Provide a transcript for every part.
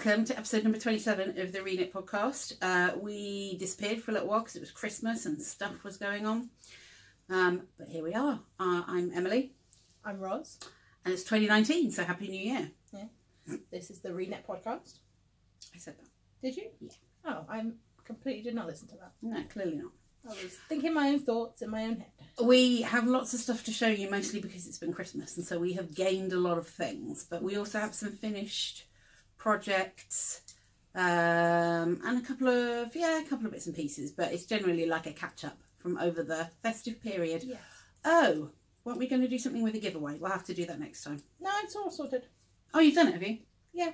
welcome to episode number 27 of the Reknit podcast. We disappeared for a little while because it was Christmas and stuff was going on. But here we are. I'm Emily. I'm Roz. And it's 2019, so Happy New Year. Yeah. This is the Reknit podcast. I said that. Did you? Yeah. Oh, I completely did not listen to that. No, clearly not. I was thinking my own thoughts in my own head. We have lots of stuff to show you, mostly because it's been Christmas, and so we have gained a lot of things. But we also have some finished projects and a couple of bits and pieces. But it's generally like a catch up from over the festive period. Yes. Oh, weren't we going to do something with a giveaway? We'll have to do that next time. No, it's all sorted. Oh, you've done it, have you? Yeah.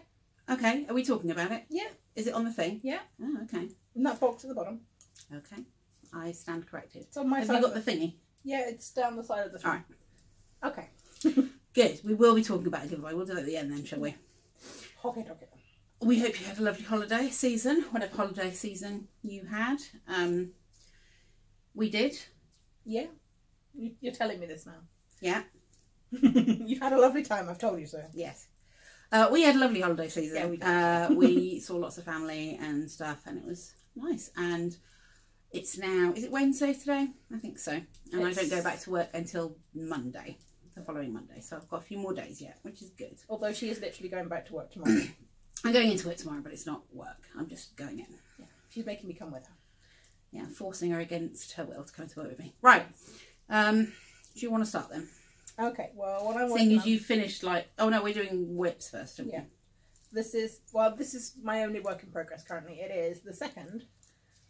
Okay. Are we talking about it? Yeah. Is it on the thing? Yeah. Oh, okay. In that box at the bottom. Okay. I stand corrected. It's on my Have side. you got the thingy? Yeah, it's down the side of the thing. All right. Okay. Good. We will be talking about a giveaway. We'll do that at the end then, shall we? Okay. We hope you had a lovely holiday season, whatever holiday season you had. We did. Yeah. You're telling me this now. Yeah. You've had a lovely time, I've told you so. Yes. We had a lovely holiday season. Yeah, we did. We saw lots of family and stuff, and it was nice. And it's now, is it Wednesday today? I think so. And I don't go back to work until Monday, the following Monday. So I've got a few more days yet, which is good. Although she is literally going back to work tomorrow. I'm going into it tomorrow, but it's not work. I'm just going in. Yeah. She's making me come with her. Yeah, forcing her against her will to come to work with me. Right. Do you want to start then? Okay, well, what I'm Seeing working as on... you finished we're doing whips first, don't we? Yeah. This is my only work in progress currently. It is the second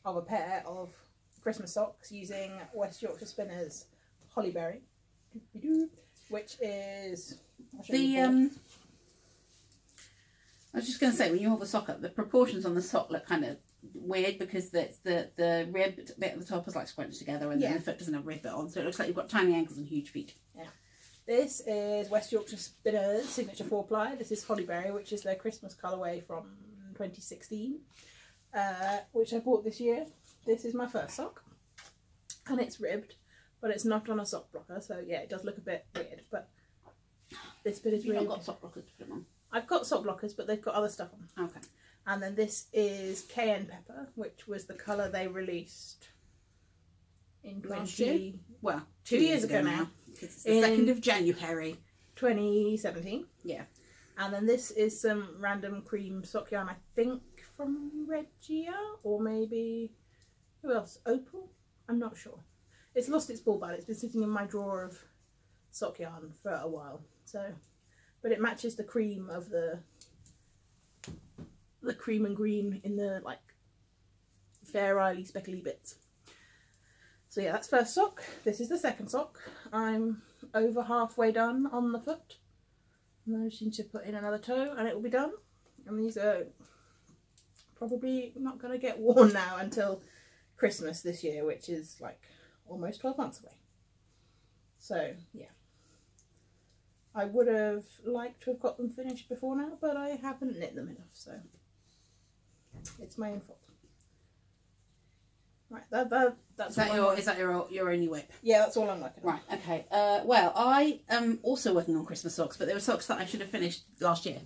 of a pair of Christmas socks using West Yorkshire Spinners Hollyberry, which is... I was just going to say, when you hold the sock up, the proportions on the sock look kind of weird because the rib bit at the top is like scrunched together, and then the foot doesn't have a rib bit on, so it looks like you've got tiny ankles and huge feet. Yeah. This is West Yorkshire Spinners Signature 4-ply. This is Hollyberry, which is their Christmas colourway from 2016, which I bought this year. This is my first sock, and it's ribbed, but it's not on a sock blocker, so yeah, it does look a bit weird, but this bit is ribbed. You've not got sock blockers to put them on? I've got sock blockers, but they've got other stuff on. Okay. And then this is Cayenne Pepper, which was the colour they released in 2 years ago now. It's the 2nd of January 2017. Yeah. And then this is some random cream sock yarn, I think from Regia, or maybe, who else? Opal? I'm not sure. It's lost its ball bag. It's been sitting in my drawer of sock yarn for a while. So, but it matches the cream of the cream and green in the like fair isly speckly bits. So yeah, that's first sock. This is the second sock. I'm over halfway done on the foot. And I just need to put in another toe and it will be done. And these are probably not going to get worn now until Christmas this year, which is like almost 12 months away. So yeah. I would have liked to have got them finished before now, but I haven't knit them enough, so it's my own fault. Right, that's is that your only whip? Yeah, that's all I'm working on. Right, okay. Well, I am also working on Christmas socks, but they were socks that I should have finished last year.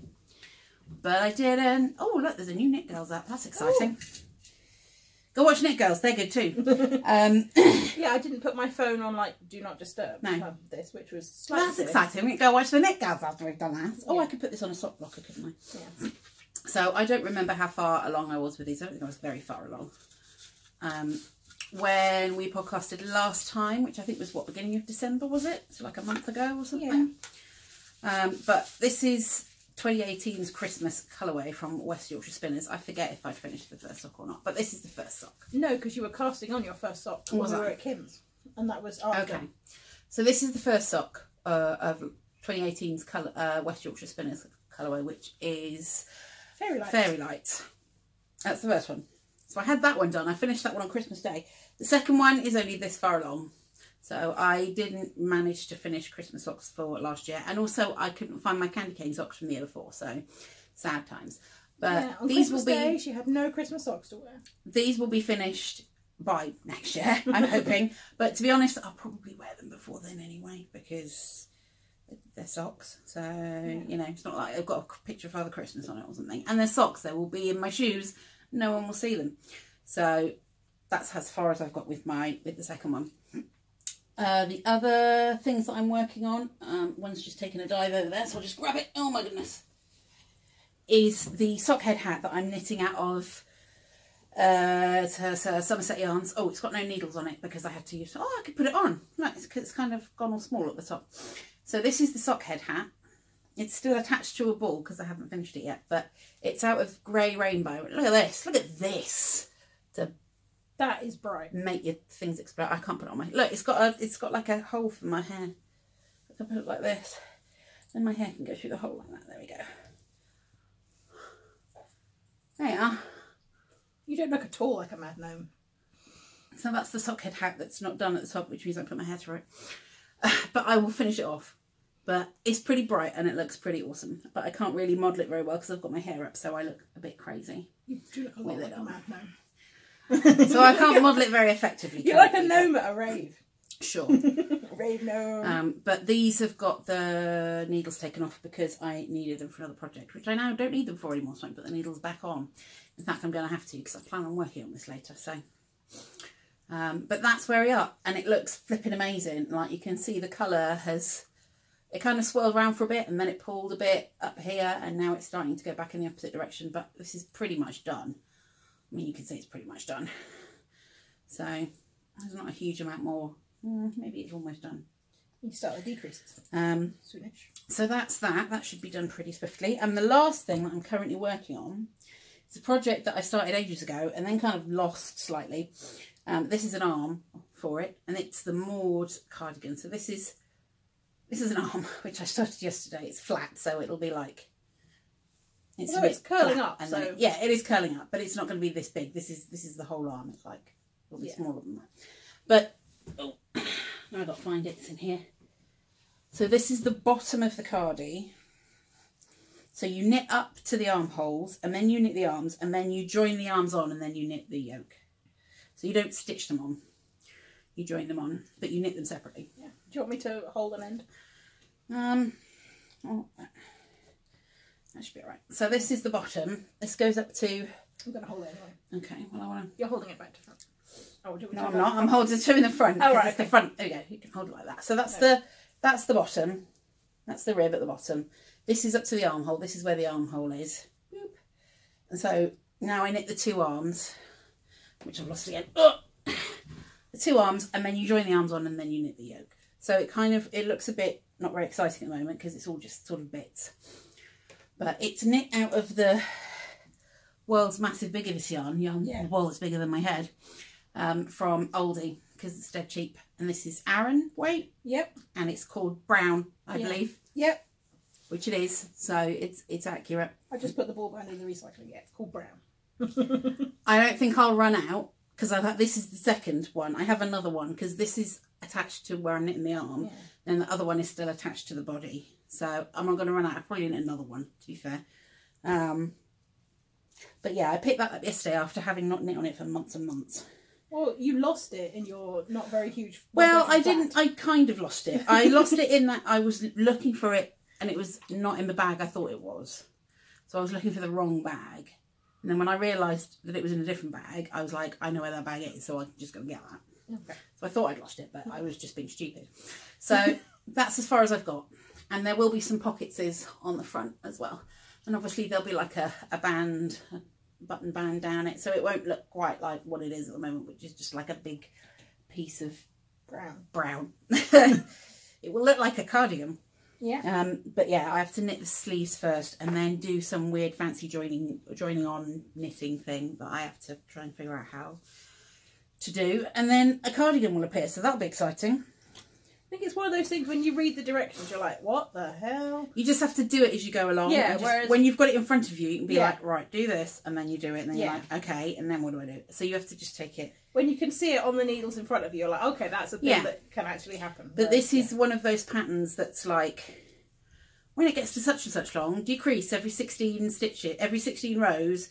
But I didn't. Oh, look, there's a new Knit Girls app. That's exciting. Ooh. Go watch Knit Girls. They're good too. Yeah, I didn't put my phone on like Do Not Disturb. No. This, which was slightly That's exciting. We can go watch the Knit Girls after we've done that. Oh, yeah. I could put this on a sock blocker, couldn't I? Yeah. So I don't remember how far along I was with these. I don't think I was very far along. When we podcasted last time, which I think was what, beginning of December, was it? So like a month ago or something. Yeah. But this is 2018's Christmas colourway from West Yorkshire Spinners. I forget if I'd finished the first sock or not, but this is the first sock. No, because you were casting on your first sock when we were at Kim's, and that was after. Okay. So this is the first sock of 2018's West Yorkshire Spinners colourway, which is Fairy Light. That's the first one. So I had that one done. I finished that one on Christmas Day. The second one is only this far along. So I didn't manage to finish Christmas socks for last year. And also I couldn't find my candy cane socks from the year before. So sad times. But yeah, on these Christmas Day, she had no Christmas socks to wear. These will be finished by next year, I'm hoping. But to be honest, I'll probably wear them before then anyway, because They're socks, so you know, it's not like I've got a picture of Father Christmas on it or something. And they're socks, they will be in my shoes, no one will see them. So that's as far as I've got with the second one. The other things that I'm working on, one's just taking a dive over there, so I'll just grab it. Oh my goodness. Is the sock head hat that I'm knitting out of Somerset yarns. Oh, it's got no needles on it because I had to use, I could put it on. No, it's kind of gone all small at the top. So this is the sock head hat. It's still attached to a ball because I haven't finished it yet, but it's out of grey rainbow. Look at this. Look at this. That is bright. Make your things explode. I can't put it on my... Look, it's got like a hole for my hair. If I put it like this, then my hair can go through the hole like that. There we go. There you are. You don't look at all like a mad gnome. So that's the sock head hat that's not done at the top, which means I put my hair through it. But I will finish it off. But it's pretty bright and it looks pretty awesome. But I can't really model it very well because I've got my hair up, so I look a bit crazy. You do look a lot like a mad gnome. So I can't model it very effectively. You're like a gnome at a rave. Sure. Rave gnome. But these have got the needles taken off because I needed them for another project, which I now don't need them for anymore, so I can put the needles back on. In fact, I'm going to have to because I plan on working on this later. So, but that's where we are, and it looks flipping amazing. Like you can see, the colour it kind of swirled around for a bit, and then it pulled a bit up here, and now it's starting to go back in the opposite direction. But this is pretty much done. I mean, you can see it's pretty much done. So there's not a huge amount more. Maybe it's almost done. You start with decreases. Soonish. So that's that. That should be done pretty swiftly. And the last thing that I'm currently working on is a project that I started ages ago and then kind of lost slightly. This is an arm for it, and it's the Maud cardigan. So this is an arm which I started yesterday. It's flat, so it'll be like it's curling up. And so then yeah, it is curling up, but it's not going to be this big. This is the whole arm. It's like it'll be smaller than that. But oh, now I've got to find it. It's in here. So this is the bottom of the cardie. So you knit up to the armholes, and then you knit the arms, and then you join the arms on, and then you knit the yoke. So you don't stitch them on. You join them on, but you knit them separately. Yeah. Do you want me to hold an end? Oh, that should be all right. So this is the bottom. This goes up to... I'm going to hold it anyway. Okay, well I want to... You're holding it back to front. Oh, do we no, I'm not. I'm holding it in the front. Oh, right. It's the front. There we go. You can hold it like that. So that's that's the bottom. That's the rib at the bottom. This is up to the armhole. This is where the armhole is. Boop. And so now I knit the two arms, which I've lost again. The two arms, and then you join the arms on, and then you knit the yoke. So it looks a bit not very exciting at the moment because it's all just sort of bits. But it's knit out of the world's massive biggest yarn. The world is bigger than my head. From Aldi, because it's dead cheap. And this is Aran weight. Yep. And it's called Brown, I believe. Yep. Which it is. So it's accurate. I just put the ball behind in the recycling. Yeah, it's called Brown. I don't think I'll run out because this is the second one. I have another one because this is attached to where I'm knitting the arm. Yeah. And the other one is still attached to the body. So I'm not going to run out. I'll probably knit another one, to be fair. But yeah, I picked that up yesterday after having not knit on it for months and months. Well, you lost it in your not very huge... Well, I didn't. I kind of lost it. I lost it in that I was looking for it and it was not in the bag I thought it was. So I was looking for the wrong bag. And then when I realised that it was in a different bag, I was like, I know where that bag is, so I'm just going to get that. Okay. So I thought I'd lost it, but I was just being stupid. So that's as far as I've got. And there will be some pocketses on the front as well. And obviously there'll be like a band... button band down it, so it won't look quite like what it is at the moment, which is just like a big piece of brown. It will look like a cardigan. Yeah. But yeah, I have to knit the sleeves first and then do some weird fancy joining on knitting thing that I have to try and figure out how to do, and then a cardigan will appear, so that'll be exciting. I think it's one of those things when you read the directions, you're like, what the hell? You just have to do it as you go along. Yeah, whereas... when you've got it in front of you, you can be like, right, do this, and then you do it, and then you're like, okay, and then what do I do? So you have to just take it. When you can see it on the needles in front of you, you're like, okay, that's a thing that can actually happen. But this is one of those patterns that's like, when it gets to such and such long, decrease every 16 stitches, every 16 rows,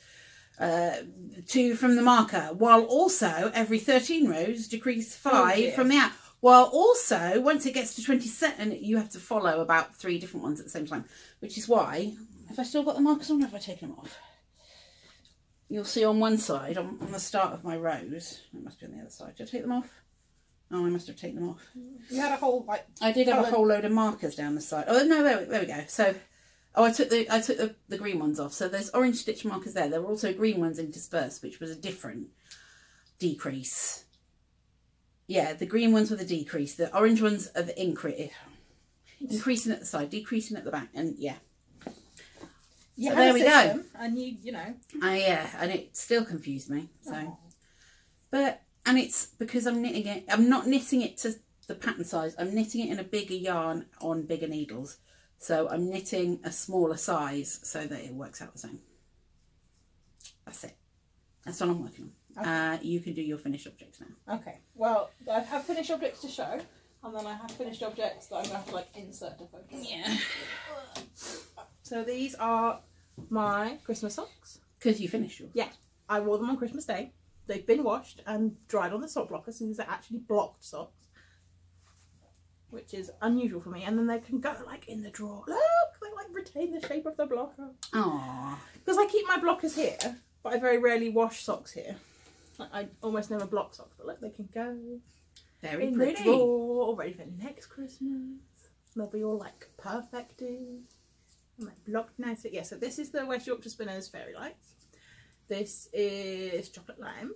2 from the marker, while also every 13 rows decrease 5 from the out. Well, also, once it gets to 27, you have to follow about 3 different ones at the same time, which is why, have I still got the markers on or have I taken them off? You'll see on one side, on the start of my rows, it must be on the other side. Did I take them off? Oh, I must have taken them off. You had a whole, like... I did have a whole load of markers down the side. Oh, no, there we go. So, I took the green ones off. So there's orange stitch markers there. There were also green ones interspersed, which was a different decrease. Yeah, the green ones were the decrease. The orange ones are the increase. Increasing at the side, decreasing at the back, and yeah. So there we go. And you know. Yeah, and it still confused me. So, and it's because I'm knitting it. I'm not knitting it to the pattern size. I'm knitting it in a bigger yarn on bigger needles. So I'm knitting a smaller size so that it works out the same. That's it. That's what I'm working on. Okay. You can do your finished objects now. Okay. Well, I have finished objects to show, and then I have finished objects that I'm going to have to like insert to focus. Yeah. So these are my Christmas socks. Because you finished yours. Yeah. I wore them on Christmas Day. They've been washed and dried on the sock blocker, so these are actually blocked socks, which is unusual for me. And then they can go like in the drawer. Look, they like retain the shape of the blocker. Aww. Because I keep my blockers here, but I very rarely wash socks here. I almost never block socks, but look, they can go very in pretty. the drawer, all ready for next Christmas. They'll be all like perfected and like blocked nicely. Yeah, so this is the West Yorkshire Spinners Fairy Lights. This is chocolate lime,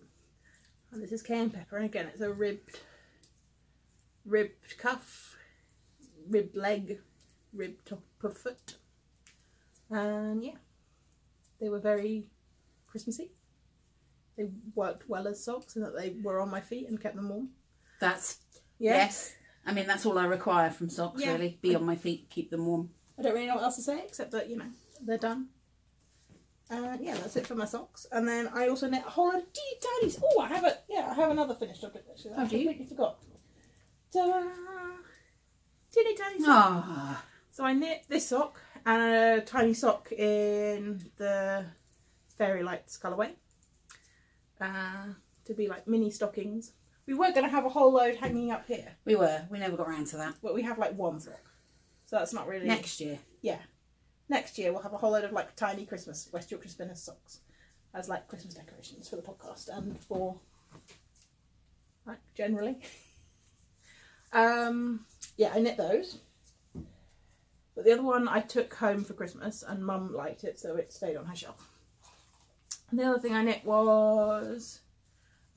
and this is cayenne pepper. And again, it's a ribbed cuff, ribbed leg, ribbed top of foot. And yeah, they were very Christmassy. They worked well as socks, and that they were on my feet and kept them warm. That's yes. I mean, that's all I require from socks, really. Be on my feet, keep them warm. I don't really know what else to say except that, you know, they're done. And yeah, that's it for my socks. And then I also knit a whole lot of teeny tiny. Oh, I have another finished object actually. I completely forgot. Ta-da! Teeny tiny sock. Ah. So I knit this sock and a tiny sock in the Fairy Lights colourway. To be like mini stockings. We were going to have a whole load hanging up here. We were. We never got around to that. But we have like one sock. So that's not really... Next year. Yeah. Next year we'll have a whole load of like tiny Christmas West Yorkshire Spinners socks as like Christmas decorations for the podcast and for like generally. Yeah, I knit those. But the other one I took home for Christmas and Mum liked it, so it stayed on her shelf. And the other thing I knit was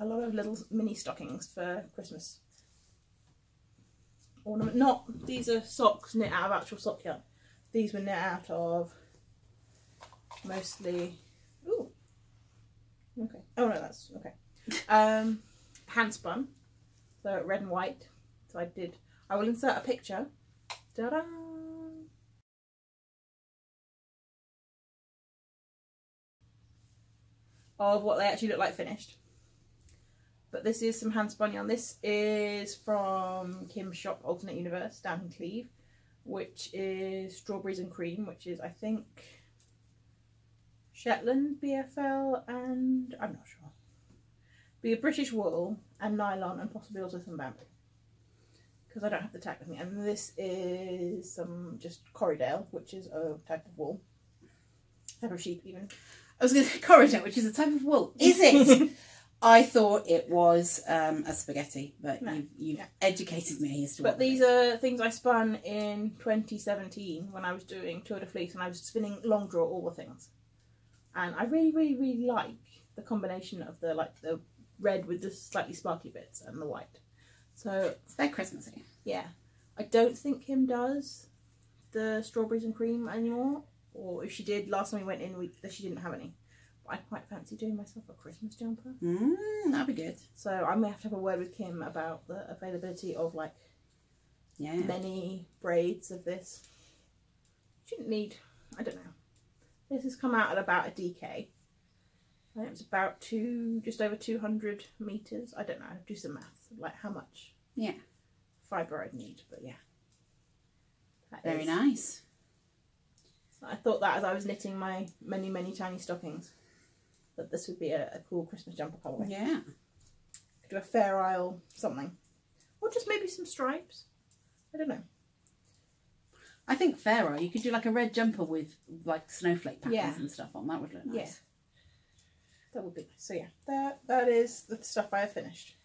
a lot of little mini stockings for Christmas ornament. Not, these are socks knit out of actual sock yarn. These were knit out of mostly, ooh, okay, oh no, that's, okay. Handspun, so red and white. So I will insert a picture. Ta-da! Of what they actually look like finished. But this is some handspun yarn. This is from Kim's shop, Alterknit Universe, down in Cleve, which is Strawberries and Cream, which is, I think, Shetland, BFL, and I'm not sure. Be a British wool and nylon and possibly also some bamboo. Because I don't have the tag with me. And this is some just corriedale, which is a type of wool. Type of sheep even. I was going to say corriedale, which is a type of wool. Is it? I thought it was a spaghetti, but no, you've educated me as to what. But these are things I spun in 2017 when I was doing Tour de Fleece and I was spinning long draw all the things. And I really, really, really like the combination of the red with the slightly sparkly bits and the white. So it's very Christmassy. Yeah. I don't think Kim does the Strawberries and Cream anymore. Or if she did, last time we went in, she didn't have any. But I quite fancy doing myself a Christmas jumper. That'd be good. So I may have to have a word with Kim about the availability of many braids of this. Shouldn't need, I don't know. This has come out at about a DK. And it was about just over 200 meters. I don't know, do some maths, like how much fibre I'd need, but yeah. Very nice. I thought that as I was knitting my many, many tiny stockings, that this would be a cool Christmas jumper colourway. Yeah. Could do a Fair Isle something. Or just maybe some stripes. I don't know. I think fairer. You could do like a red jumper with like snowflake patterns and stuff on. That would look nice. Yeah. That would be nice. So yeah, that is the stuff I have finished.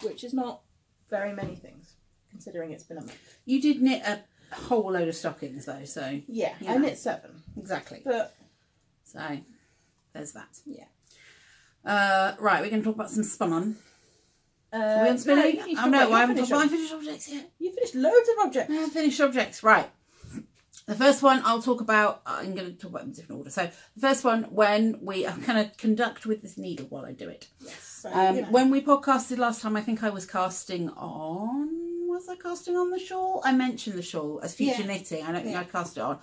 Which is not very many things, considering it's been a month. You did knit a whole load of stockings though, so... Yeah, I knit 7. Exactly. But... So, there's that. Yeah. Right, we're going to talk about some spun on. Are we on spinning? Oh no, I haven't finished objects yet. You finished loads of objects. I haven't finished objects, right. The first one I'll talk about, I'm going to talk about them in different order. So, the first one, when we, I'm going to conduct with this needle while I do it. Yes. So, when we podcasted last time, I think I was casting on, was I casting on the shawl? I mentioned the shawl as future knitting. I don't think I cast it on.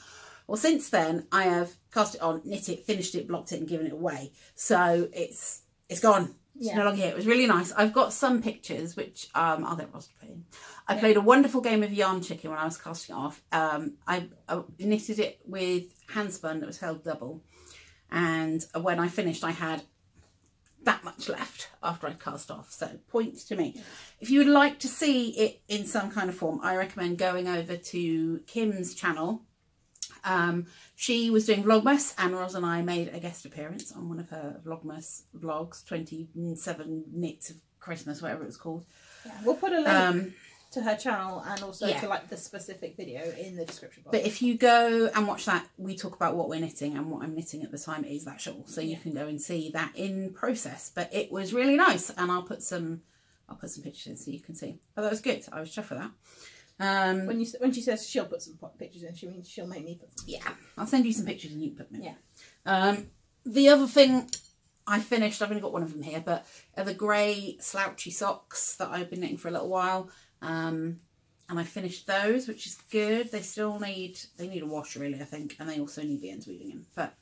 Well, since then, I have cast it on, knit it, finished it, blocked it and given it away. So, it's gone. It's no longer here. It was really nice. I've got some pictures, which I'll get Ross to put in. I played a wonderful game of yarn chicken when I was casting off. I knitted it with handspun that was held double. And when I finished, I had that much left after I'd cast off. So points to me. If you would like to see it in some kind of form, I recommend going over to Kim's channel. She was doing Vlogmas and Roz and I made a guest appearance on one of her Vlogmas vlogs, 27 Knits of Christmas, whatever it was called. Yeah, we'll put a link to her channel and also to like the specific video in the description box. But if you go and watch that, we talk about what we're knitting, and what I'm knitting at the time is that shawl. So you can go and see that in process. But it was really nice, and I'll put some pictures in so you can see. But that was good. I was chuffed for that. When she says she'll put some pictures in, she means she'll make me put some. Yeah, I'll send you some pictures and you can put them in. Yeah. The other thing I finished, I've only got one of them here, but are the grey slouchy socks that I've been knitting for a little while. And I finished those, which is good. They still need a wash really, I think, and they also need the ends weaving in. But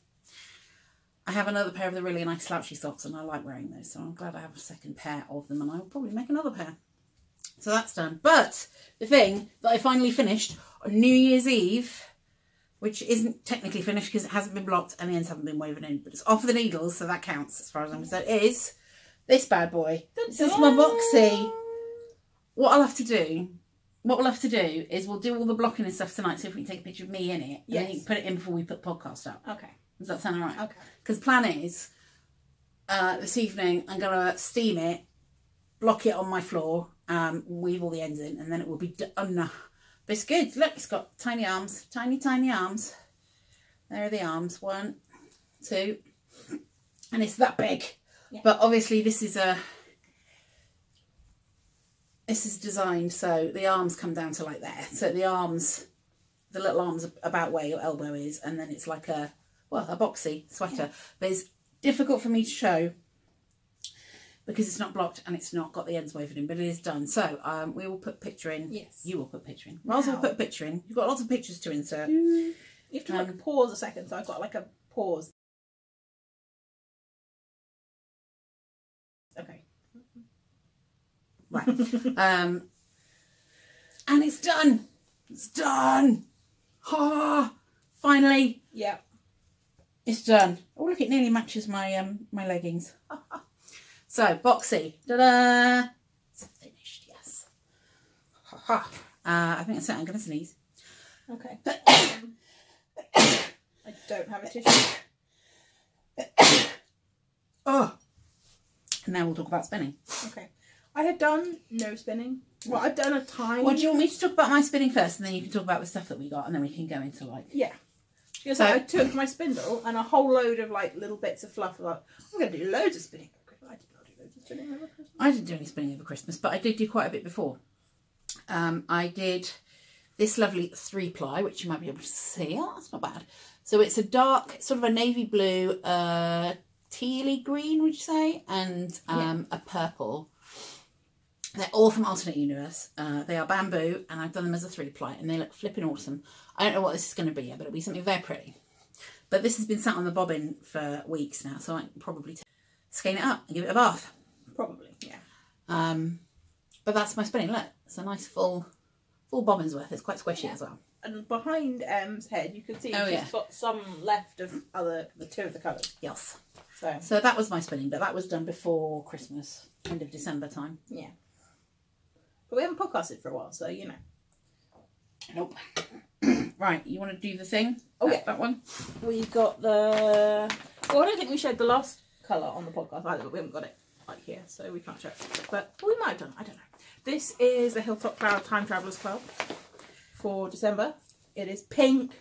I have another pair of the really nice slouchy socks, and I like wearing those, so I'm glad I have a second pair of them, and I will probably make another pair. So that's done. But the thing that I finally finished on New Year's Eve, which isn't technically finished because it hasn't been blocked and the ends haven't been woven in, but it's off the needles, so that counts as far as I'm concerned, is this bad boy. This is my boxy. What we'll have to do is we'll do all the blocking and stuff tonight, see if we can take a picture of me in it. And then you can put it in before we put the podcast up. Okay. Does that sound all right? Okay. Because the plan is, this evening I'm going to steam it, block it on my floor, weave all the ends in, and then it will be done. But it's good. Look, it's got tiny arms, tiny arms. There are the arms. 1, 2, and it's that big. Yeah. But obviously this is designed so the arms come down to like there. So the little arms are about where your elbow is, and then it's like a boxy sweater. Yeah. But it's difficult for me to show because it's not blocked and it's not got the ends woven in, but it is done. So we will put picture in. Yes. You will put picture in. Roz will put a picture in. You've got lots of pictures to insert. You have to like pause a second, so I've got like a pause. Okay. Right. And it's done. It's done. Ah, finally. Yeah. It's done. Oh look, it nearly matches my my leggings. So, boxy. Ta-da! It's finished, yes. I think that's it. I'm going to sneeze. Okay. I don't have a tissue. Oh. And now we'll talk about spinning. Okay. I have done no spinning. Well, I've done a time. Well, do you want me to talk about my spinning first, and then you can talk about the stuff that we got, and then we can go into like... Yeah. Because I took my spindle and a whole load of like little bits of fluff. Like, I'm going to do loads of spinning. I didn't do any spinning over Christmas, but I did do quite a bit before. I did this lovely 3-ply, which you might be able to see. Oh, that's not bad. So it's a dark, sort of a navy blue, tealy green, would you say? And a purple. They're all from Alterknit Universe. They are bamboo, and I've done them as a 3-ply, and they look flipping awesome. I don't know what this is going to be yet, but it'll be something very pretty. But this has been sat on the bobbin for weeks now, so I can probably skein it up and give it a bath. Probably, yeah. But that's my spinning. Look, it's a nice full bobbin's worth. It's quite squishy as well. And behind Em's head, you can see she's got some left of the 2 of the colours. Yes. So that was my spinning, but that was done before Christmas, end of December time. Yeah. But we haven't podcasted for a while, so you know. Nope. Right, you want to do the thing? Oh yeah, that one. We've got the. Well, I don't think we showed the last colour on the podcast either, but we haven't got it like here, so we can't show it. But we might have done. I don't know. This is the Hilltop Cloud Time Travellers Club for December. It is pink.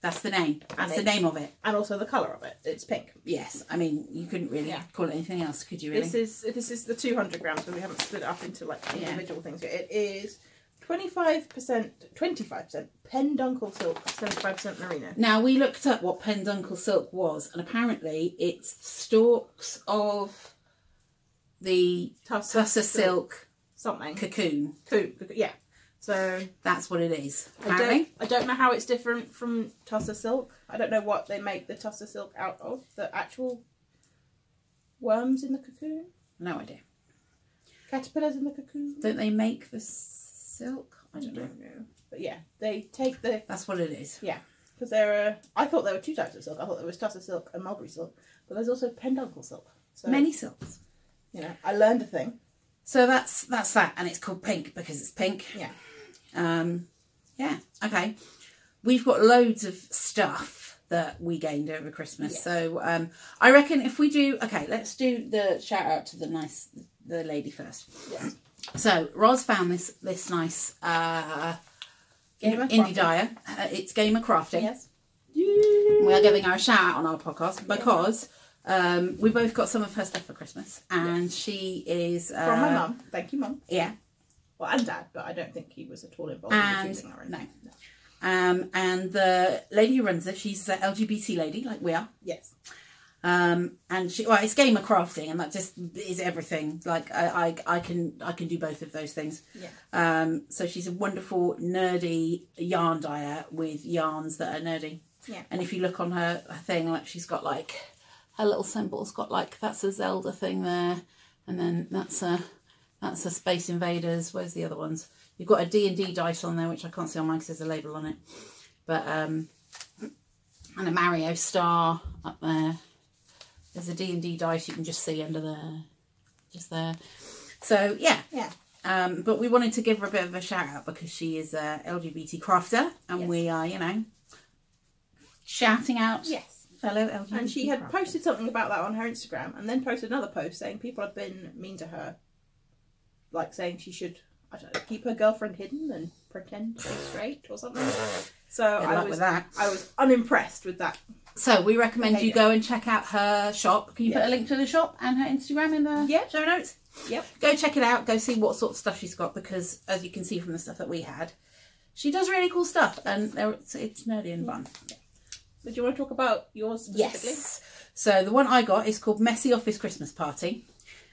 That's the name. That's the name of it. And also the colour of it. It's pink. Yes. I mean, you couldn't really call it anything else, could you really? This is the 200 grams, but we haven't split it up into like individual things yet. It is 25% penduncle silk, 75% merino. Now, we looked up what penduncle silk was, and apparently it's stalks of the tussar silk something. Cocoon. Yeah. So that's what it is. Apparently. I don't know how it's different from tussar silk. I don't know what they make the tussar silk out of. The actual worms in the cocoon? No idea. Caterpillars in the cocoon? Don't they make the silk? I don't know. But yeah, they take the... That's what it is. Yeah. Because I thought there were two types of silk. I thought there was tussar silk and mulberry silk. But there's also penduncle silk. So, many silks. You know, I learned a thing. So that's that, and it's called pink because it's pink. Yeah. Yeah. Okay. We've got loads of stuff that we gained over Christmas. Yes. So I reckon if we do, okay, let's do the shout out to the lady first. Yes. So Roz found this nice indie dyer. It's Gamer Crafting. Yes. We are giving her a shout out on our podcast because we both got some of her stuff for Christmas, and she is from my mum. Thank you, Mum. Yeah. Well, and Dad, but I don't think he was at all involved in choosing her. No. And the lady who runs it, she's an LGBT lady, like we are. Yes. And it's Gamer Crafting, and that just is everything. Like I can do both of those things. Yeah. So she's a wonderful nerdy yarn dyer with yarns that are nerdy. Yeah. And if you look on her thing, like she's got like her little symbol's got like, that's a Zelda thing there, and then that's a Space Invaders. Where's the other ones? You've got a D&D dice on there, which I can't see on mine because there's a label on it. But and a Mario star up there. There's a D&D dice you can just see under there, just there. So yeah. But we wanted to give her a bit of a shout out because she is a LGBT crafter, and we are, you know, shouting out. Yes. Fellow LGBT. And she had posted something about that on her Instagram, and then posted another post saying people have been mean to her, like saying she should, I don't know, keep her girlfriend hidden and pretend to be straight or something. So I was unimpressed with that. So we recommend you go and check out her shop. Can you put a link to the shop and her Instagram in the show notes? Yep. Go check it out. Go see what sort of stuff she's got, because as you can see from the stuff that we had, she does really cool stuff, and it's nerdy and fun. Yeah. So do you want to talk about yours specifically? Yes. So the one I got is called Messy Office Christmas Party,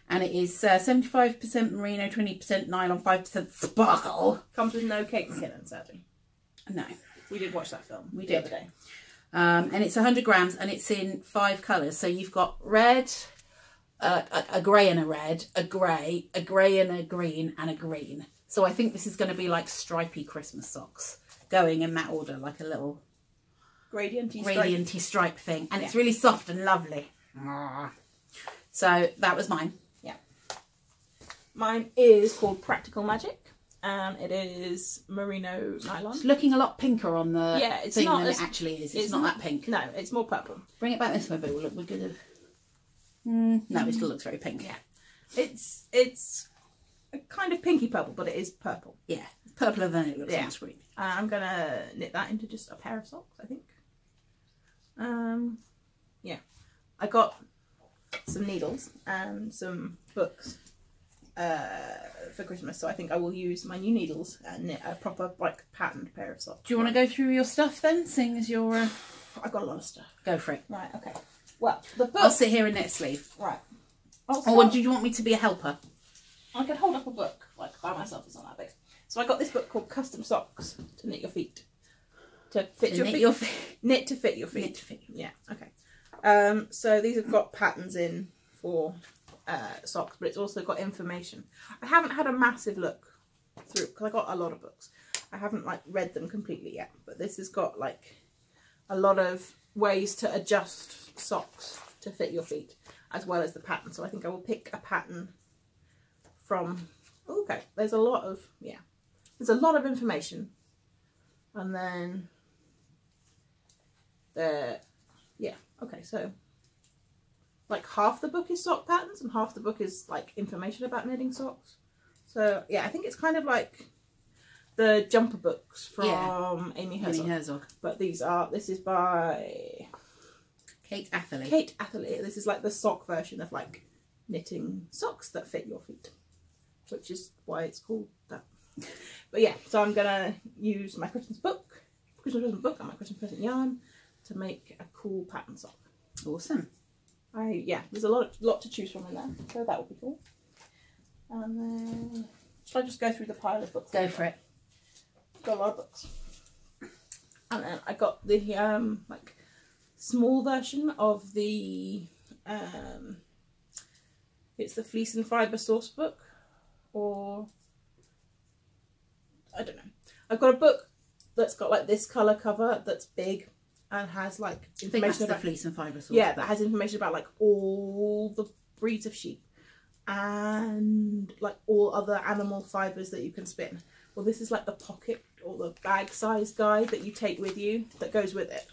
and it is 75% merino, 20% nylon, 5% sparkle. Comes with no Kate McKinnon, sadly. No. We did watch that film. We the did. other day. And it's 100 grams, and it's in 5 colours. So you've got red, a grey and a red, a grey and a green, and a green. So I think this is going to be like stripy Christmas socks, going in that order, like a little gradienty stripe thing. And it's really soft and lovely. So that was mine. Yeah. Mine is called Practical Magic. And it is merino nylon. It's looking a lot pinker on the thing than it actually is. It's not that pink. No, it's more purple. Bring it back this way, but we'll look. We're good. No, it still looks very pink. Yeah, it's a kind of pinky purple, but it is purple. Yeah, purpler than it looks on the screen. I'm gonna knit that into just a pair of socks, I think. Yeah, I got some needles and some books for Christmas, so I think I will use my new needles and knit a proper like patterned pair of socks. Do you want to go through your stuff then, seeing as you're I've got a lot of stuff. Go for it. Right, okay. Well, the book... I'll sit here and knit a sleeve. Right. Or do you want me to be a helper? I could hold up a book like by myself. It's not that big. So I got this book called Custom Socks to knit your feet. To fit your feet. Knit to fit your feet. Knit to fit your feet. Yeah, okay. So these have got patterns in for socks, but it's also got information. I haven't had a massive look through because I got a lot of books. I haven't like read them completely yet, but this has got like a lot of ways to adjust socks to fit your feet as well as the pattern. So I think I will pick a pattern from Okay, there's a lot of, yeah, there's a lot of information. And then yeah, okay, so like half the book is sock patterns and half the book is like information about knitting socks. So yeah, I think it's kind of like the jumper books from Amy Herzog. But this is by Kate Atherley. Kate Atherley. This is like the sock version of like knitting socks that fit your feet, which is why it's called that. But yeah, so I'm gonna use my Christmas present book and my Christmas present yarn to make a cool pattern sock. Awesome. Yeah, there's a lot to choose from in there, so that would be cool. And then should I just go through the pile of books? Go for it. Got a lot of books. And then I got the like small version of the it's the Fleece and Fibre source book, or I don't know. I've got a book that's got like this colour cover that's big and has like information about the Fleece and Fibre source. Yeah, that has information about like all the breeds of sheep and like all other animal fibres that you can spin. Well, this is like the pocket or the bag size guide that you take with you that goes with it.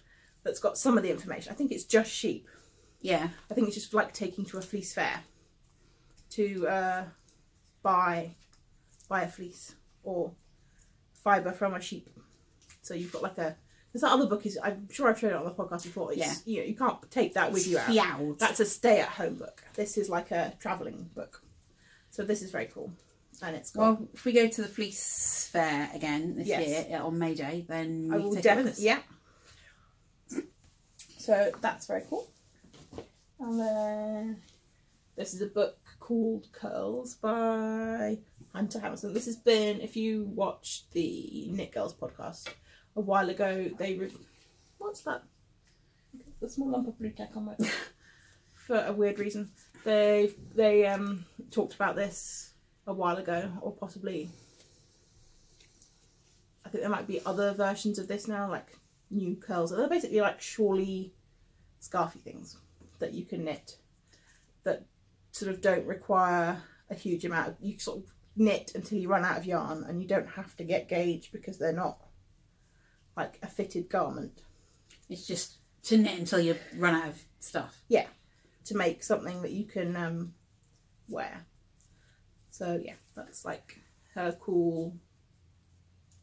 That's got some of the information. I think it's just sheep. Yeah. I think it's just like taking to a fleece fair to buy a fleece or fibre from a sheep. So you've got like a, because that other book is, I'm sure I've shown it on the podcast before. It's, yeah. You know, you can't take that with you out. Yeah. That's a stay-at-home book. This is like a travelling book. So this is very cool. And it's got... Well, if we go to the fleece fair again this year on May Day, then I will definitely, yeah. So that's very cool. And then this is a book called Curls by Hunter Hamilton. This has been, if you watched the Knit Girls podcast a while ago, what's that? The small lump of blue tack on my for a weird reason. They talked about this a while ago, or possibly I think there might be other versions of this now, like new curls. They're basically like shawly, scarfy things that you can knit that sort of don't require a huge amount of, you sort of knit until you run out of yarn, and you don't have to get gauge because they're not like a fitted garment. It's just to knit until you run out of stuff. Yeah, to make something that you can wear. So yeah, that's like her cool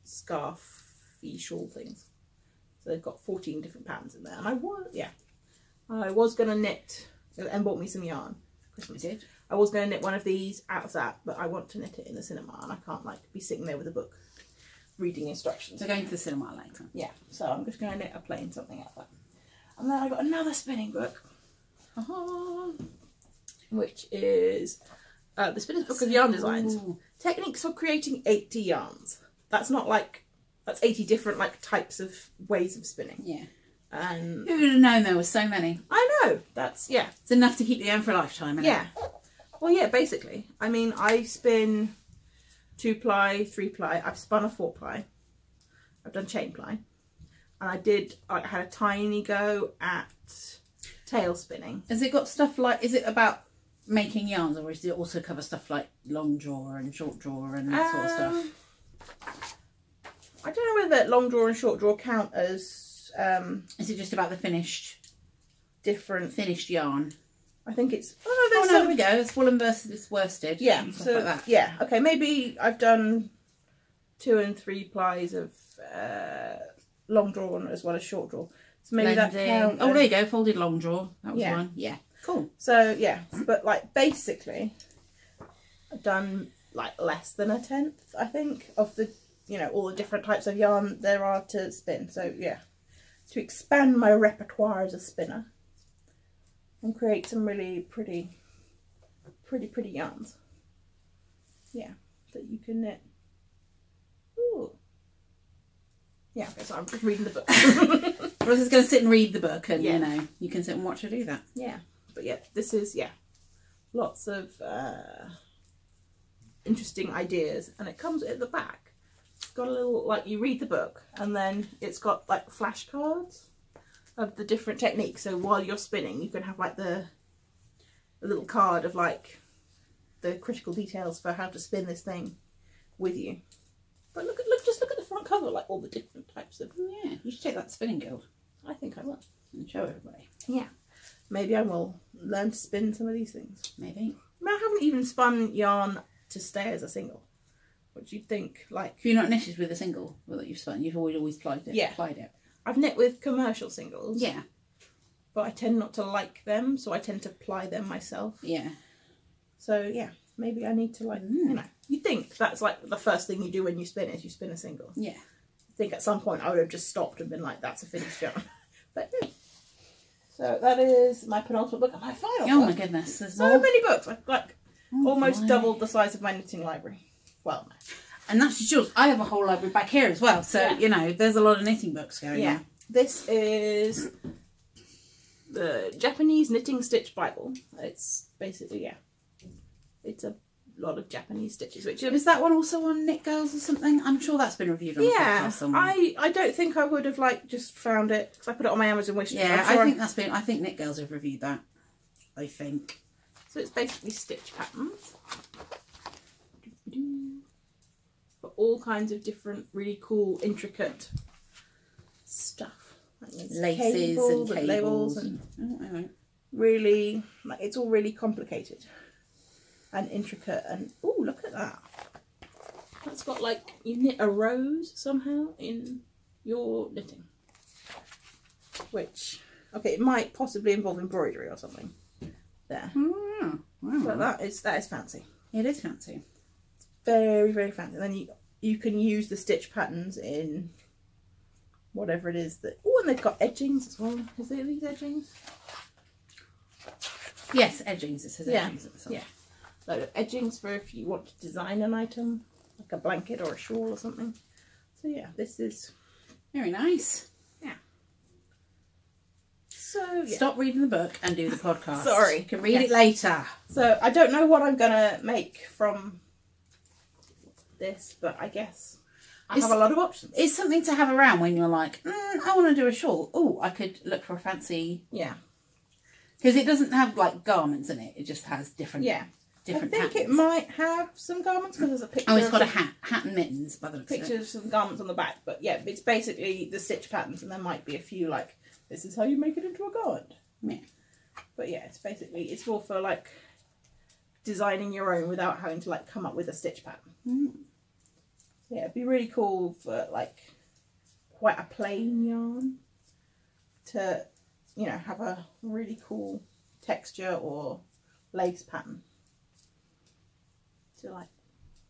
scarfy shawl things. So they've got 14 different patterns in there, and I was gonna knit and bought me some yarn for Christmas. You did? I was gonna knit one of these out of that, but I want to knit it in the cinema, and I can't like be sitting there with a book reading instructions. So going to the cinema later. Yeah, so I'm just gonna knit a plain something out of that. And then I got another spinning book, which is the Spinner's Book of Yarn Designs. Techniques for creating 80 yarns. That's 80 different like types of ways of spinning. Yeah. And who would have known there were so many? I know. That's, yeah. It's enough to keep you going for a lifetime, isn't it? Well, yeah, basically. I mean, I spin 2-ply, 3-ply. I've spun a 4-ply. I've done chain ply. And I had a tiny go at tail spinning. Has it got stuff like, is it about making yarns, or does it also cover stuff like long draw and short draw and that sort of stuff? I don't know whether long draw and short draw count as... is it just about the finished yarn? I think it's... Oh no, there we go. It's woolen versus worsted. Yeah, so like that. Yeah, okay, maybe I've done 2 and 3 plies of long draw as well as short draw. So maybe that counts. Oh, there you go, folded long draw. That was one. Yeah, cool. So yeah, but like basically, I've done like less than 1/10, I think, of the, you know, all the different types of yarn there are to spin. So yeah, to expand my repertoire as a spinner and create some really pretty yarns. Yeah, that you can knit. Ooh. Yeah, okay, so I'm just reading the book. Ross is going to sit and read the book, and you know, you can sit and watch her do that. Yeah, but yeah, this is, lots of interesting ideas, and it comes at the back. It's got a little, like, you read the book, and then it's got like flashcards of the different techniques. So while you're spinning, you can have like the little card of like the critical details for how to spin this thing with you. But just look at the front cover, like all the different types of. Yeah, you should take that to Spinning Guild. I think I will. And show everybody. Yeah. Maybe I will learn to spin some of these things. Maybe. I haven't even spun yarn to stay as a single, which you'd think like. You're not knitted with a single that you've spun. You've always plied it. Yeah. Plied it. I've knit with commercial singles. Yeah. But I tend not to like them, so I tend to ply them myself. Yeah. So yeah, maybe I need to like, you know, you think that's like the first thing you do when you spin is you spin a single. Yeah. I think at some point I would have just stopped and been like, that's a finished yarn. But yeah. So that is my penultimate book and my final book. Oh my goodness, there's so more. many books. I've like almost my. doubled the size of my knitting library. Well, no. And that's just yours. I have a whole library back here as well. So, you know, there's a lot of knitting books going on. This is the Japanese Knitting Stitch Bible. It's basically, it's a lot of Japanese stitches. Which is that one also on Knit Girls or something? I'm sure that's been reviewed on the podcast somewhere. I don't think I would have like just found it because I put it on my Amazon wish list. Yeah, I think that's been. I think Knit Girls have reviewed that. I think. So it's basically stitch patterns for all kinds of different, really cool, intricate stuff. Laces and cables labels and really, like, it's all really complicated and intricate. And oh, look at that! That's got like you knit a rose somehow in your knitting, which it might possibly involve embroidery or something there. Wow. But that is fancy. It is fancy. It's very, very fancy. And then you can use the stitch patterns in whatever it is that. Oh, and they've got edgings as well. Is there these edgings? Yes, edgings. It says edgings at the top. Yeah. So edgings for if you want to design an item, like a blanket or a shawl or something. So yeah, this is very nice. Yeah. So yeah. Stop reading the book and do the podcast. Sorry. You can read it later. So I don't know what I'm gonna make from this, but I guess I have a lot of options. It's something to have around when you're like, I want to do a shawl. Oh, I could look for a fancy. Yeah. Because it doesn't have like garments in it. It just has different. Yeah. Different. I think patterns. it might have some garments because there's a picture. Oh, it's got a hat and mittens. By the looks of it. Picture of some garments on the back, but yeah, it's basically the stitch patterns, and there might be a few like this is how you make it into a garment. Yeah. But yeah, it's more for like designing your own without having to like come up with a stitch pattern. Yeah, it'd be really cool for like quite a plain yarn to, you know, have a really cool texture or lace pattern to like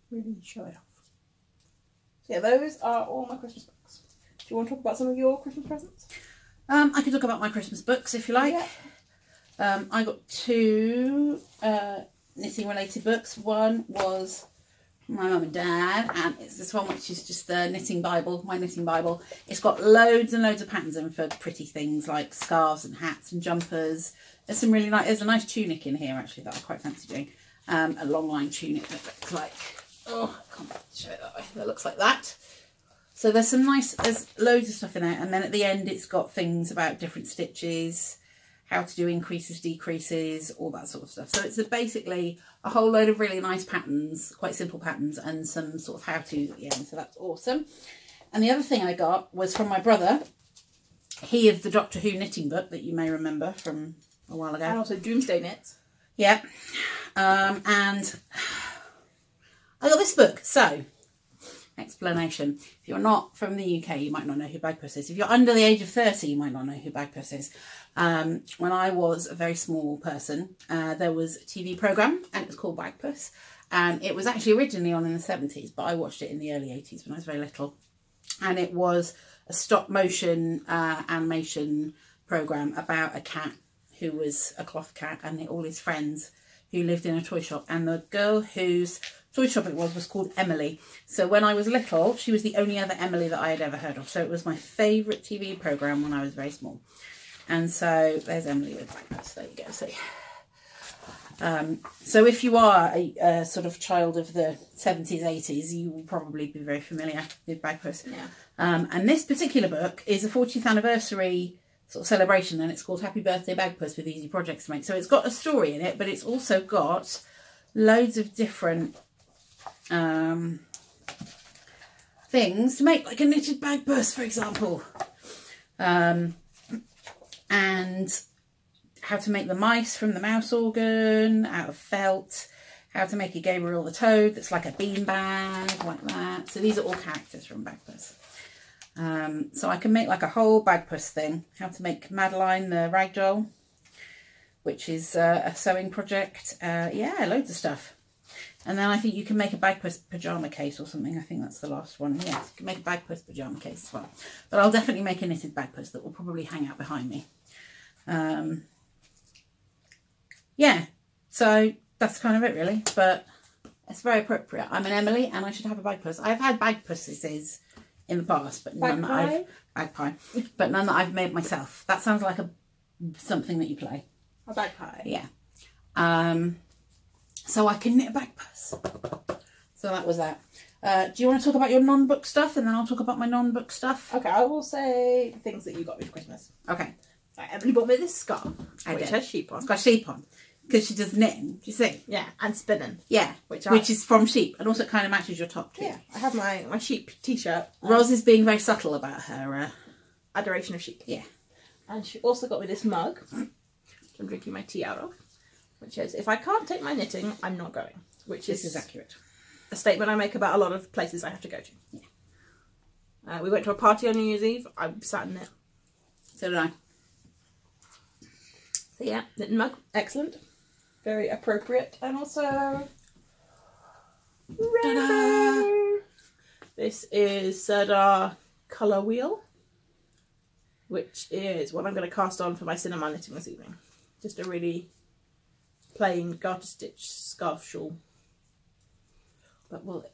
really show it off. So yeah, those are all my Christmas books. Do you want to talk about some of your Christmas presents? I could talk about my Christmas books if you like. Yeah. I got two knitting related books. One was my mum and dad, and it's this one which is just the knitting bible, my knitting bible. It's got loads and loads of patterns in for pretty things like scarves and hats and jumpers. There's some really nice, there's a nice tunic in here actually that I quite fancy doing. A long line tunic that looks like, oh, I can't show it that way, that looks like that. So there's some nice, there's loads of stuff in there, and then at the end it's got things about different stitches, how to do increases, decreases, all that sort of stuff. So it's basically a whole load of really nice patterns, quite simple patterns, and some sort of how-tos at the end. So that's awesome. And the other thing I got was from my brother. He of the Doctor Who knitting book that you may remember from a while ago. And also Doomsday Knits. Yeah. And I got this book. So, explanation. If you're not from the UK, you might not know who Bagpuss is. If you're under the age of 30, you might not know who Bagpuss is. When I was a very small person, there was a TV programme and it was called Bagpuss. And it was actually originally on in the 70s, but I watched it in the early 80s when I was very little. And it was a stop motion animation programme about a cat who was a cloth cat and all his friends who lived in a toy shop. And the girl whose toy shop it was called Emily. So when I was little, she was the only other Emily that I had ever heard of. So it was my favourite TV programme when I was very small. And so there's Emily with Bagpuss. There you go. So if you are a sort of child of the 70s, 80s, you will probably be very familiar with Bagpuss. Yeah. And this particular book is a 40th anniversary sort of celebration, and it's called Happy Birthday Bagpuss with Easy Projects to Make. So it's got a story in it, but it's also got loads of different things to make, like a knitted bag purse, for example, and how to make the mice from the mouse organ out of felt, how to make a Gabriel the Toad that's like a bean bag, like that. So these are all characters from bag purse. So I can make like a whole bag purse thing. How to make Madeline the ragdoll, which is a sewing project. Yeah, loads of stuff. And then I think you can make a bag purse pyjama case or something. I think that's the last one. Yes, you can make a bag purse pyjama case as well. But I'll definitely make a knitted bag purse that will probably hang out behind me. Yeah, so that's kind of it really. But it's very appropriate. I'm an Emily and I should have a bag purse. I've had bag purses in the past, but none that I've made myself. That sounds like something that you play. A bagpie. Yeah. So I can knit a bag purse. So that was that. Do you want to talk about your non-book stuff and then I'll talk about my non-book stuff? Okay, I will say the things that you got me for Christmas. Okay. Right, Emily bought me this scarf, which has sheep on. It's got sheep on because she does knitting. Do you see? Yeah, and spinning. Yeah, which is from sheep, and also kind of matches your top too. Yeah, I have my sheep t-shirt. Roz is being very subtle about her adoration of sheep. Yeah, and she also got me this mug, which I'm drinking my tea out of, which is, if I can't take my knitting, I'm not going. Which is accurate. A statement I make about a lot of places I have to go to. Yeah. We went to a party on New Year's Eve. I sat in it. So did I. So yeah, knitting mug, excellent, very appropriate, and also rainbow. This is Serdar colour wheel, which is what I'm going to cast on for my cinema knitting this evening. Just a really plain garter stitch scarf shawl. But will it?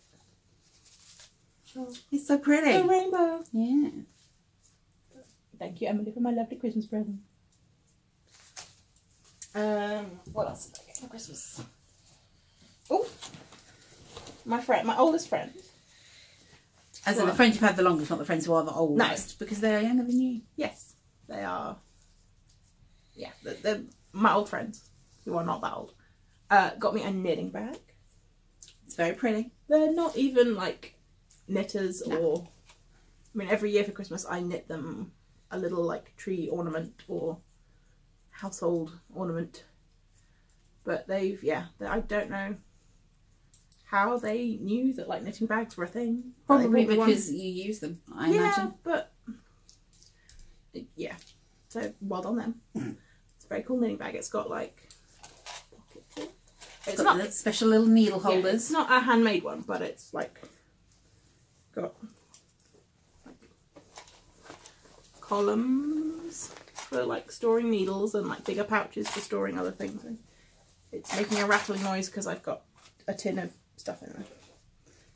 Sure. It's so pretty. A rainbow. Yeah. Thank you, Emily, for my lovely Christmas present. What else did I get for Christmas? Oh, my oldest friend. As in the friends you've had the longest, not the friends who are the oldest. No. Because they are younger than you. Yes, they are. Yeah, they're my old friends who are not that old. Got me a knitting bag. It's very pretty. They're not even like knitters or... I mean, every year for Christmas I knit them a little like tree ornament or household ornament. But they've, I don't know how they knew that like knitting bags were a thing. Probably because you use them, I imagine. But yeah, so well done them. It's a very cool knitting bag. It's got like pockets. It's not special little needle holders. Yeah, it's not a handmade one, but it's like got like columns for like storing needles and like bigger pouches for storing other things. And it's making a rattling noise because I've got a tin of stuff in there.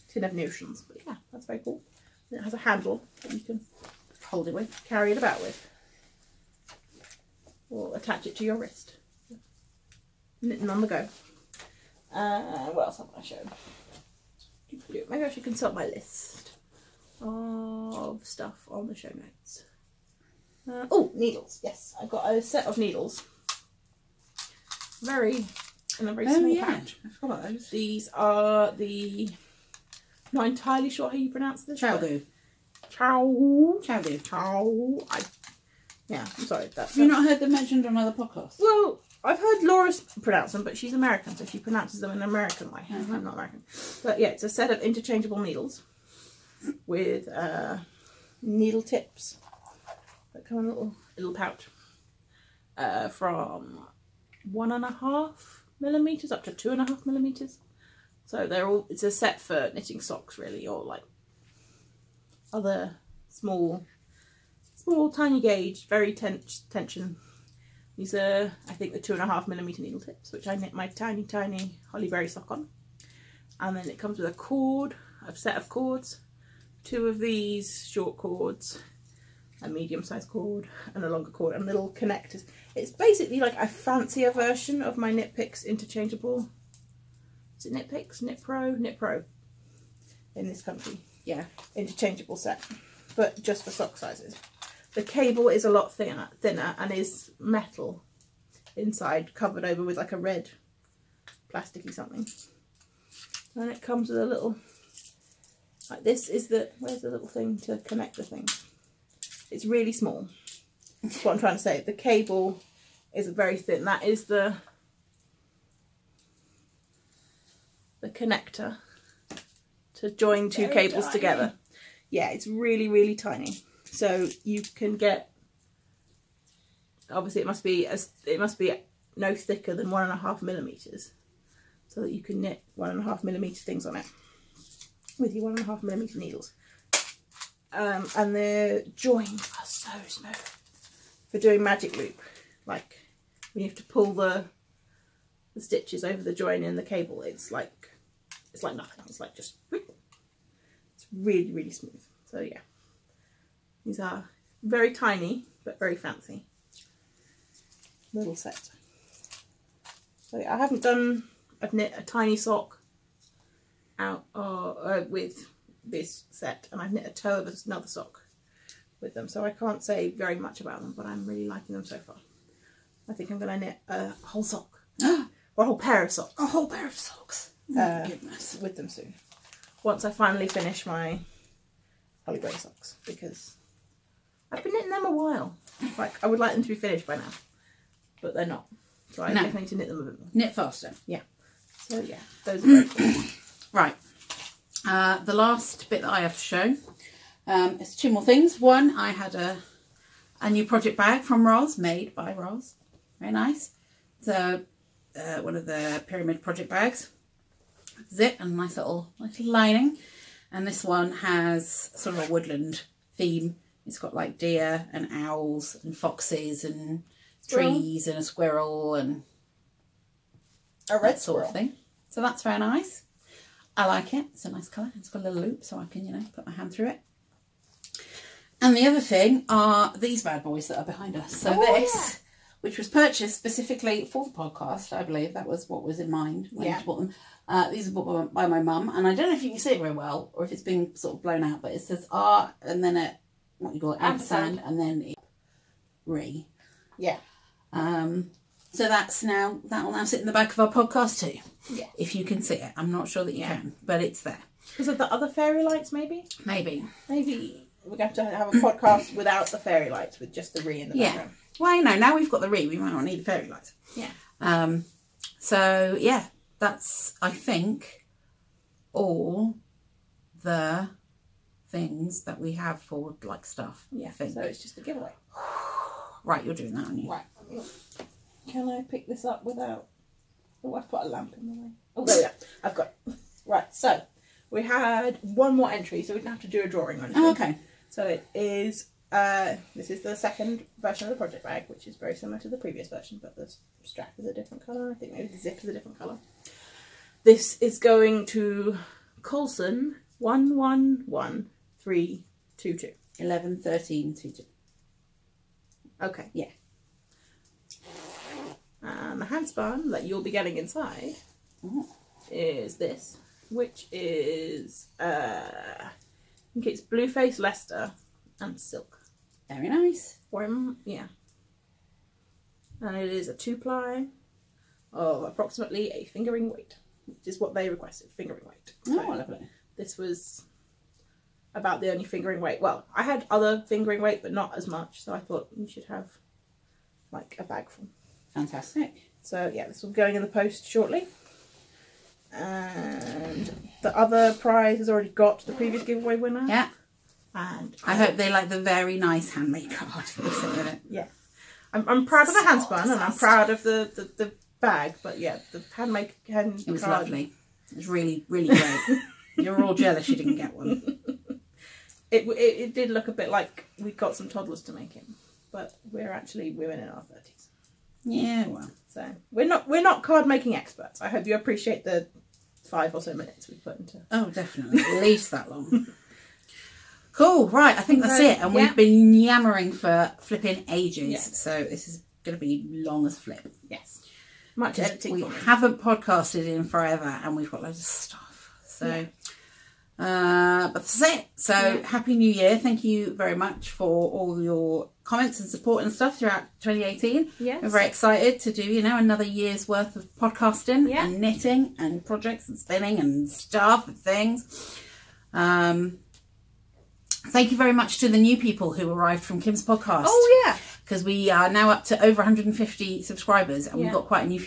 Tin of notions. But yeah, that's very cool. And it has a handle that you can hold it with, carry it about with, or attach it to your wrist. Knitting on the go. What else have I shown? Maybe I should consult my list of stuff on the show notes. Oh, needles. Yes, I've got a set of needles. In a very small pouch. I forgot about those. These are the... Not entirely sure how you pronounce this. Chowdu. Chowdu. Yeah, I'm sorry. Have you not heard them mentioned on other podcasts? Well, I've heard Laura pronounce them, but she's American, so she pronounces them in an American way. I'm not American. But yeah, it's a set of interchangeable needles with needle tips that come in a little pouch from 1.5 millimeters up to 2.5 millimeters. So they're all, it's a set for knitting socks really, or like other small tiny gauge, very tension. These are, I think, the 2.5 millimeter needle tips, which I knit my tiny Hollyberry sock on. And then it comes with a cord, a set of cords, 2 of these short cords, a medium-sized cord, and a longer cord, and little connectors. It's basically like a fancier version of my Knit Picks interchangeable. Is it Knit Picks? Knit Pro in this country. Yeah. Interchangeable set, but just for sock sizes. The cable is a lot thinner and is metal inside, covered over with like a red plasticky something. And it comes with a little, like this is the, where's the little thing to connect the thing? It's really small. That's what I'm trying to say. The cable is very thin. That is the connector to join two cables together. Yeah, it's really, really tiny. So you can get, obviously it must be no thicker than 1.5 millimeters, so that you can knit 1.5 millimeter things on it with your 1.5 millimeter needles. And the joins are so smooth for doing magic loop. Like when you have to pull the stitches over the join in the cable, it's like nothing. It's like just, it's really, really smooth. So yeah, these are very tiny but very fancy little set. So yeah, I've knit a tiny sock out with this set, and I've knit a toe of another sock with them, so I can't say very much about them, but I'm really liking them so far. I think I'm going to knit a whole sock or a whole pair of socks. A whole pair of socks. Oh, goodness. With them soon, once I finally finish my Hollyberry socks, because I've been knitting them a while. Like, I would like them to be finished by now, but they're not. So I definitely need to knit them a bit more. Knit faster. Yeah. So yeah, those are very cool. Right. The last bit that I have to show is 2 more things. One, I had a new project bag from Roz, made by Roz. Very nice. So one of the pyramid project bags. Zip and a nice little lining. And this one has sort of a woodland theme. It's got like deer and owls and foxes and trees and a squirrel and a red sort of thing. So that's very nice. I like it. It's a nice colour. It's got a little loop so I can, you know, put my hand through it. And the other thing are these bad boys that are behind us. So this, which was purchased specifically for the podcast, I believe that was what was in mind when I bought them. These are bought by my mum, and I don't know if you can see it very well or if it's been sort of blown out, but it says R and then a, what you call it, ampersand, and then re. Yeah. So that's now, that will now sit in the back of our podcast too. Yeah. If you can see it. I'm not sure that you can, but it's there. Because of the other fairy lights, maybe? Maybe. Maybe we're going to have a podcast without the fairy lights, with just the re in the background. Well, you know, now we've got the re, we might not need the fairy lights. Yeah. So yeah, that's, I think, all the things that we have for like stuff. Yeah. I think. So it's just a giveaway. Right, you're doing that, aren't you? Right. Can I pick this up without... Oh, I've put a lamp in the way. Oh, there we are. I've got it. Right, so we had one more entry, so we didn't have to do a drawing or anything. Oh, okay. So it is... this is the second version of the project bag, which is very similar to the previous version, but the strap is a different colour. I think maybe the zip is a different colour. This is going to Coulson 111322. 111322. Okay. Yeah. And the handspun that you'll be getting inside is this, which is I think it's Blueface Leicester and silk. Very nice. Yeah. And it is a 2-ply of approximately a fingering weight, which is what they requested, fingering weight. Oh, So lovely. this was about the only fingering weight. Well, I had other fingering weight, but not as much, so I thought you should have like a bag full. Fantastic. So yeah, this will be going in the post shortly. And the other prize has already got the previous giveaway winner. Yeah. And I hope they like the very nice handmade card. Yeah. I'm proud of the handspun and I'm proud of the bag, but yeah, the handmade card. It was lovely. It was really, really great. You're all jealous you didn't get one. It did look a bit like we got some toddlers to make it, but we're actually women in our 30s. Yeah, well. So we're not card making experts. I hope you appreciate the 5 or so minutes we put into. Oh, definitely. At least that long. Cool. Right. I think that's it. And we've been yammering for flipping ages. Yeah. So this is going to be long as flip. Yes. Much editing. We haven't podcasted in forever and we've got loads of stuff. So But that's it. So Happy New Year. Thank you very much for all your comments and support and stuff throughout 2018. Yes. We're very excited to do, you know, another year's worth of podcasting and knitting and projects and spinning and stuff and things. Thank you very much to the new people who arrived from Kim's podcast. Oh yeah, because we are now up to over 150 subscribers, and we've got quite a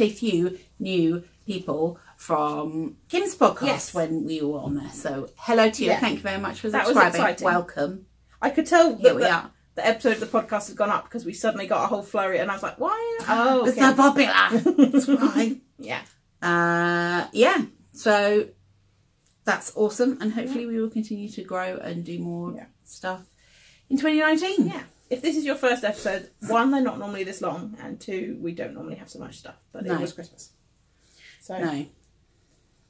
few new people from Kim's podcast when we were on there. So hello to you. Thank you very much for subscribing. That was exciting. Welcome. I could tell Here we are. The episode of the podcast has gone up because we suddenly got a whole flurry, and I was like, "Why? Oh, okay. It's so popular." That's right. Yeah. So that's awesome, and hopefully we will continue to grow and do more stuff in 2019. Yeah. If this is your first episode, 1, they're not normally this long, and 2, we don't normally have so much stuff. But it was Christmas, so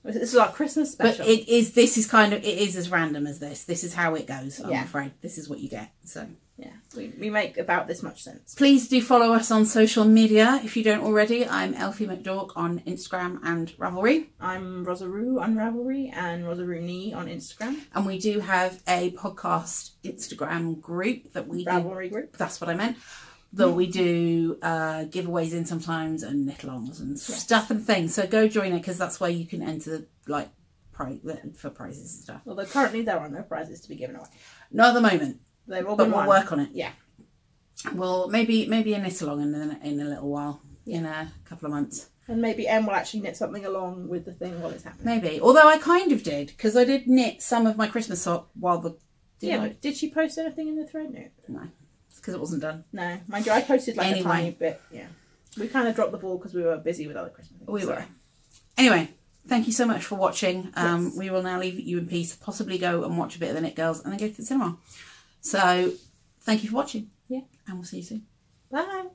this is our Christmas special. But it is as random as this. This is how it goes. I'm afraid this is what you get. So. Yeah, we make about this much sense. Please do follow us on social media if you don't already. I'm Elfie McDork on Instagram and Ravelry. I'm Rosaroo on Ravelry and Rosarooney on Instagram. And we do have a podcast Instagram group that we Ravelry group. That's what I meant. That we do giveaways in sometimes and knit-alongs and stuff and things. So go join it because that's where you can enter like for prizes and stuff. Although currently there are no prizes to be given away. Not at the moment. They've all but been we'll won. work on it. Yeah. Well, maybe a knit along in a little while, in a couple of months. And maybe Em will actually knit something along with the thing while it's happening. Maybe. Although I kind of did, because I did knit some of my Christmas sock while the... Did she post anything in the thread? No. It's because it wasn't done. No. Mind you, I posted like a tiny bit. Yeah. We kind of dropped the ball because we were busy with other Christmas things. We were. Anyway, thank you so much for watching. We will now leave you in peace, possibly go and watch a bit of the Knit Girls and then go to the cinema. So... Thank you for watching. Yeah. And we'll see you soon. Bye.